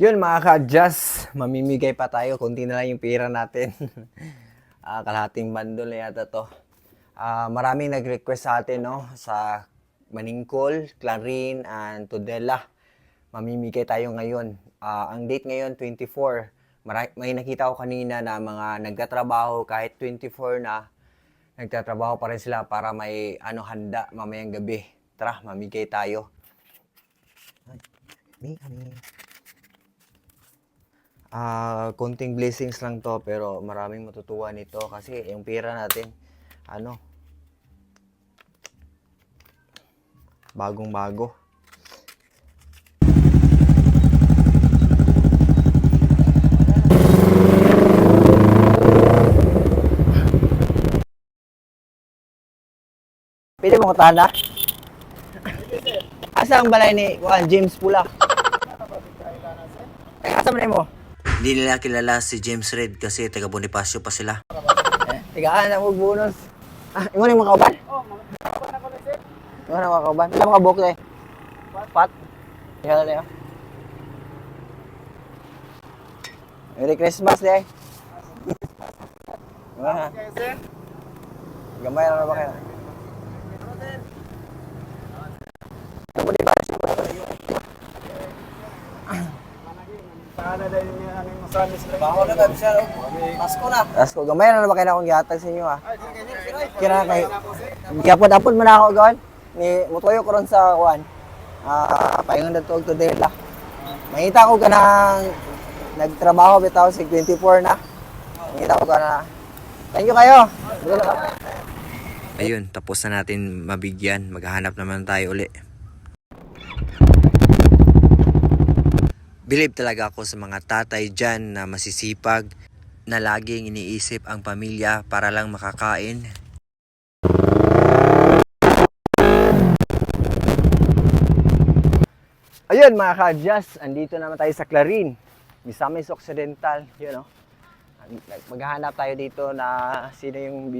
Yun mga ka-adjust, mamimigay pa tayo. Kunti na lang yung pera natin. Kalahating bandol na yata to. Maraming nag-request sa atin, no? Sa Maningkol, Clarin, and Tudela. Mamimigay tayo ngayon. Ang date ngayon, 24. May nakita ko kanina na mga nagtatrabaho kahit 24 na. Nagtatrabaho pa rin sila para may handa mamayang gabi. Tara, mamigay tayo. Konting blessings lang to pero maraming matutuwa nito kasi yung pera natin bagong bago. Pwede mo kutahan na? Asa ang balay ni James Pula? Asa man mo? Hindi nila kilala si James Red kasi taga Bonifacio pa sila. Tigaan na mo bonus. Imo ni mga kauban? Oo, mga kauban ako ni sir. Imo na mga kauban. Ilang mga buhok eh? Pat. Yan na. Merry Christmas day. Gamay na ba kayo? Baho na tayo siya. Pasko na. Pasko. Gamay na ba kayo na akong gihatag sa inyo Kira kay. Kapod-apod mo na ako gawin. Ni mutuyo ko ron sa kuan. Paingon na to today la. Makita ko kanang nagtrabaho bitaw si 24 na. Makita ko na. Thank you kayo. Ayun, tapos na natin mabigyan. Maghahanap naman tayo uli. Believe talaga ako sa mga tatay dyan na masisipag, na laging iniisip ang pamilya para lang makakain. Ayun mga ka-adjust, andito naman tayo sa Clarin, Misamis Occidental, Maghahanap tayo dito na sino yung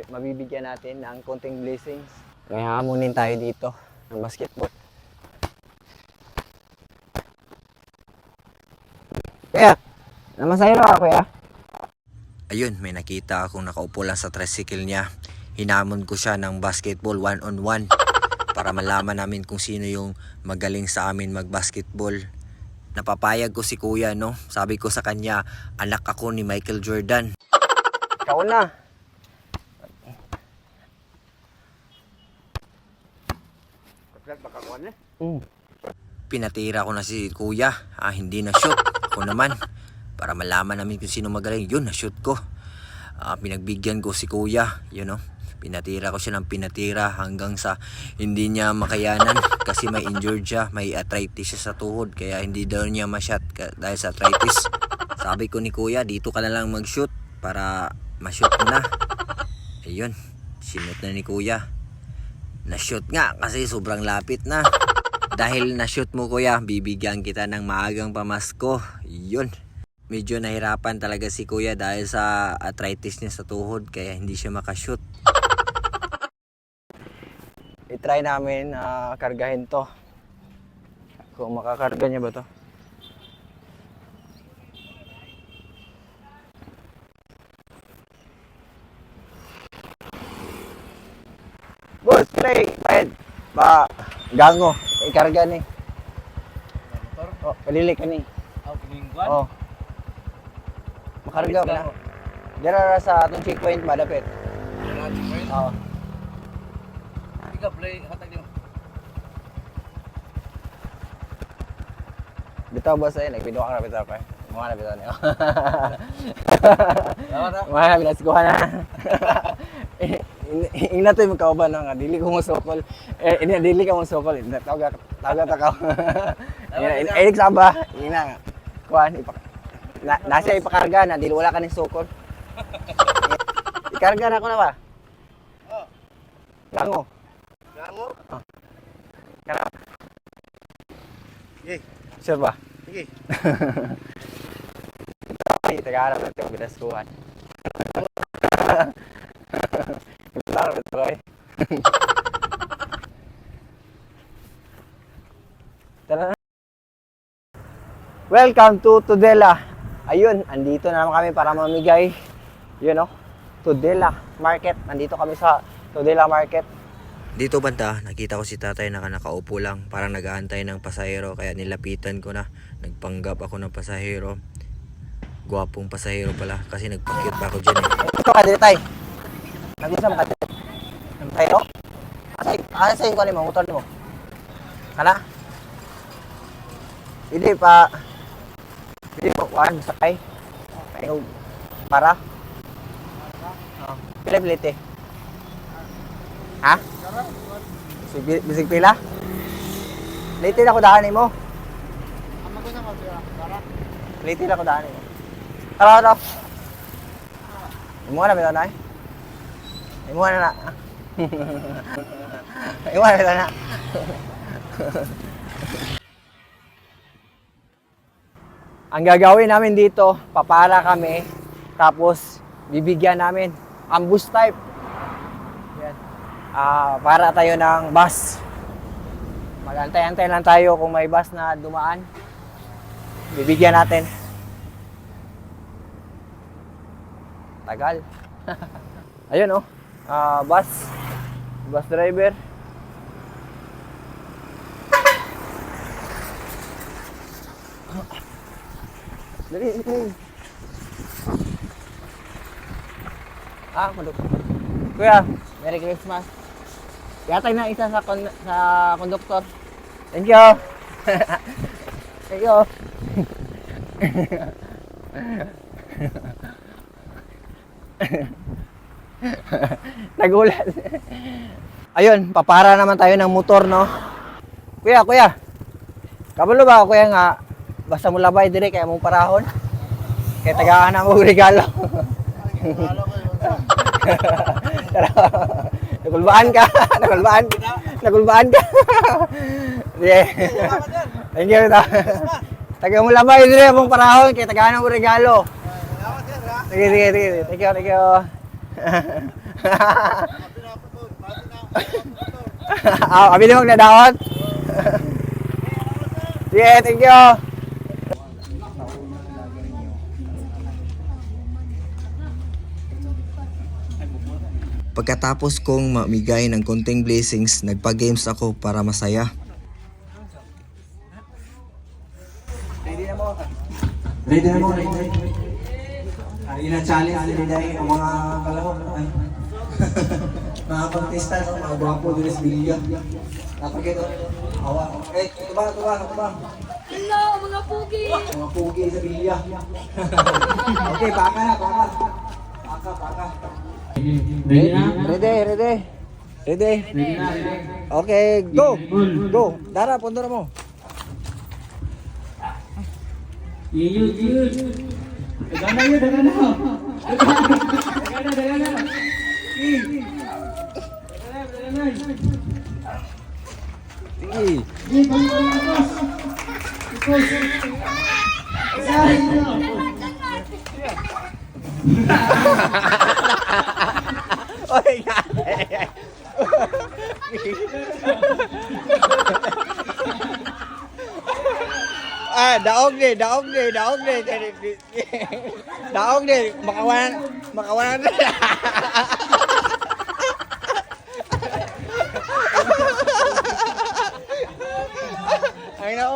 mabibigyan natin ng konting blessings. Kaya hamunin tayo dito ng basketball. Kaya, namasayo na ako Ayun, may nakita akong nakaupo lang sa tricycle niya. Hinamon ko siya ng basketball 1-on-1 para malaman namin kung sino yung magaling sa amin mag-basketball. Napapayag ko si kuya, no? Sabi ko sa kanya, anak ako ni Michael Jordan. Ikaw na. Pinatira ko na si kuya, hindi na shoot. Ako naman, para malaman namin kung sino magaling. Yun, na shoot ko. Pinagbigyan ko si kuya, pinatira ko siya ng pinatira hanggang sa hindi niya makayanan kasi may injured siya, may arthritis siya sa tuhod kaya hindi daw niya ma-shot dahil sa arthritis. Sabi ko ni kuya, dito ka na lang mag-shoot para ma-shoot mo na. Ayun, sinut na ni kuya. Na-shoot nga kasi sobrang lapit na. Dahil na-shoot mo kuya, bibigyan kita ng maagang pamasko. Yun. Medyo nahirapan talaga si kuya dahil sa arthritis niya sa tuhod kaya hindi siya makashoot. I-try namin kargahin to. Kung makakarga niya ba to. Boss, play! Bayad! Ba, gango. Ikarga ni. Oh, palili ka ni. Oh. Makarga ba na? Dira sa atong checkpoint ba dapit? Oo. Ika play hatag niyo. Bitaw ba sa'yo? Nagpido ka na bitaw pa. Mga na bitaw niyo. Dapat Mga na bilas kuha na. Ina to yung kauban nga dili ko mo sokol. Ini dili ka mo sokol. Tawag ka. Inig sa ba? Ina nga. Kuan nasa ipakarga na dili wala ka ning sokol. Ikarga na ko na ba? Oh. Lango. Gango. Kana. Sige. Sure ba? Sige. Ay, taga-arap na ito, bilas kuhan. Claro, betul. Tara. Welcome to Tudela. Ayun, andito na naman kami para mamigay. Yun, no? Tudela Market. Nandito kami sa Tudela Market. Dito banda, nakita ko si tatay na nakaupo lang, parang nag-aantay ng pasahero, kaya nilapitan ko na. Nagpanggap ako ng pasahero. Gwapong pasahero pala, kasi nagpa-cute pa ako dyan eh. Ito ka dito, tay. Nag-usap ka dito. Tayo? Asa yung kunin mo, motor mo? Kana? Hindi pa. Hindi po, kuhan, sakay. Ayaw, para. Pila-pilite. Ha? Bisig pila? Late na ako daanin mo. Late na ako daanin mo. Tara. Imuha na ba na? Imuha na. Imuha na. Ang gagawin namin dito, papara kami, tapos bibigyan namin ambush type. Yan. Para tayo ng bus. Mag-antay-antay lang tayo kung may bus na dumaan. Bibigyan natin. Tagal. Ayun oh. Bus driver. Dali. Mandok. Kuya, Merry Christmas. Yatay na isa sa konduktor. Thank you. Thank you. Nagulat. Ayun, papara naman tayo ng motor, no? Kuya. Kabalo ba, kuya nga, basta mo labay dire kaya mong parahon. Kaya tagaan na mo regalo. Nagulbaan ka. Yeah. Thank you. Taga mo labay dire mong parahon kaya tagaan na mo regalo. Sige. Thank you. Abi mo nagdadaot. Yeah, thank you. Pagkatapos kong mamigay ng konting blessings, nagpa-games ako para masaya. Ready na mo. Ilang challenge din dahil ang mga kalahok. Mga kontesta, mga gwapo din sa Bilya. Napagito. Awa. Ito ba? Hello, mga pugi! Mga pugi sa Bilya. Okay, baka na. Baka. Ready. Okay, go. Dara, pundura mo. Yun. Dagana. Oy, daog ni. Daog ni, makawanan. Ay na.